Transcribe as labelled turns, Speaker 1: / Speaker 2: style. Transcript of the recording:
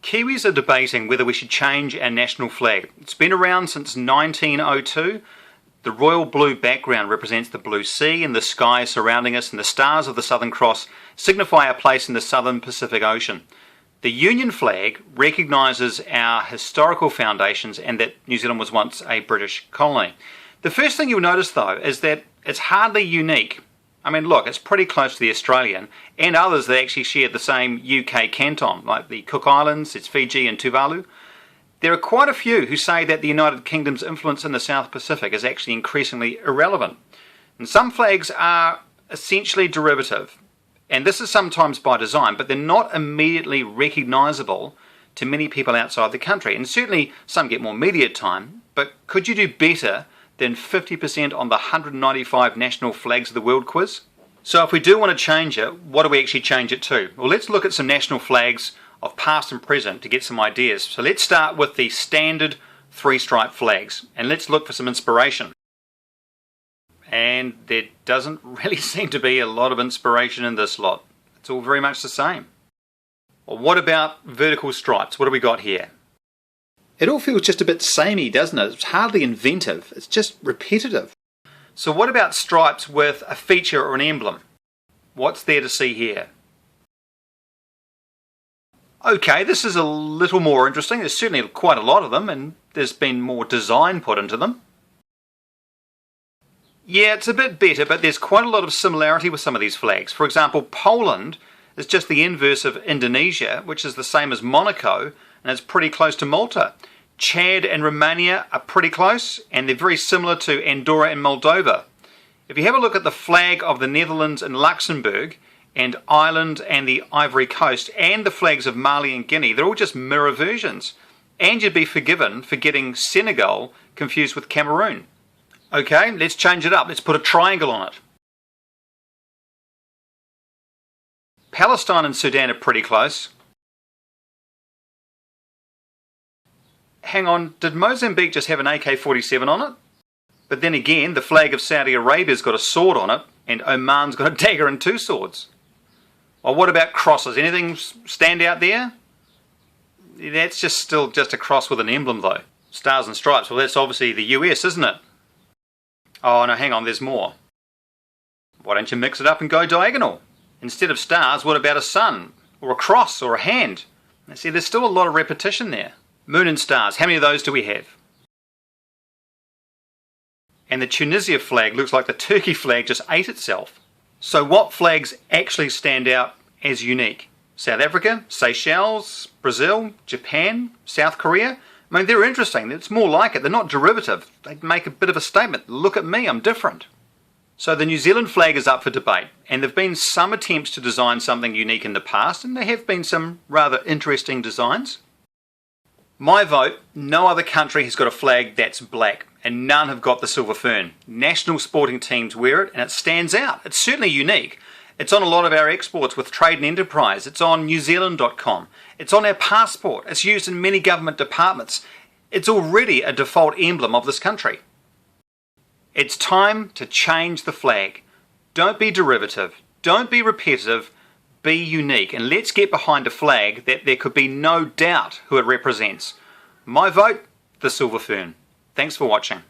Speaker 1: Kiwis are debating whether we should change our national flag. It's been around since 1902. The royal blue background represents the blue sea and the sky surrounding us, and the stars of the Southern Cross signify our place in the Southern Pacific Ocean. The Union flag recognises our historical foundations and that New Zealand was once a British colony. The first thing you'll notice though is that it's hardly unique. I mean, look, it's pretty close to the Australian and others that actually share the same UK canton, like the Cook Islands, it's Fiji and Tuvalu. There are quite a few who say that the United Kingdom's influence in the South Pacific is actually increasingly irrelevant. And some flags are essentially derivative, and this is sometimes by design, but they're not immediately recognisable to many people outside the country. And certainly some get more media time, but could you do better than 50% on the 195 national flags of the world quiz? So if we do want to change it, what do we actually change it to? Well, let's look at some national flags of past and present to get some ideas. So let's start with the standard three-stripe flags, and let's look for some inspiration. And there doesn't really seem to be a lot of inspiration in this lot. It's all very much the same. Well, what about vertical stripes? What do we got here? It all feels just a bit samey, doesn't it? It's hardly inventive. It's just repetitive. So what about stripes with a feature or an emblem? What's there to see here? Okay, this is a little more interesting. There's certainly quite a lot of them, and there's been more design put into them. Yeah, it's a bit better, but there's quite a lot of similarity with some of these flags. For example, Poland is just the inverse of Indonesia, which is the same as Monaco, and it's pretty close to Malta. Chad and Romania are pretty close, and they're very similar to Andorra and Moldova. If you have a look at the flag of the Netherlands and Luxembourg, and Ireland and the Ivory Coast, and the flags of Mali and Guinea, they're all just mirror versions. And you'd be forgiven for getting Senegal confused with Cameroon. Okay, let's change it up. Let's put a triangle on it. Palestine and Sudan are pretty close. Hang on, did Mozambique just have an AK-47 on it? But then again, the flag of Saudi Arabia's got a sword on it, and Oman's got a dagger and two swords. Well, what about crosses? Anything stand out there? That's still just a cross with an emblem though. Stars and stripes, well that's obviously the US, isn't it? Oh no, hang on, there's more. Why don't you mix it up and go diagonal? Instead of stars, what about a sun? Or a cross, or a hand? Now, see, there's still a lot of repetition there. Moon and stars, how many of those do we have? And the Tunisia flag looks like the Turkey flag just ate itself. So what flags actually stand out as unique? South Africa, Seychelles, Brazil, Japan, South Korea? I mean, they're interesting. It's more like it. They're not derivative. They make a bit of a statement. Look at me, I'm different. So the New Zealand flag is up for debate, and there have been some attempts to design something unique in the past, and there have been some rather interesting designs. My vote, no other country has got a flag that's black, and none have got the silver fern. National sporting teams wear it, and it stands out. It's certainly unique. It's on a lot of our exports with Trade and Enterprise. It's on newzealand.com. It's on our passport. It's used in many government departments. It's already a default emblem of this country. It's time to change the flag. Don't be derivative. Don't be repetitive. Be unique. And let's get behind a flag that there could be no doubt who it represents. My vote, the silver fern. Thanks for watching.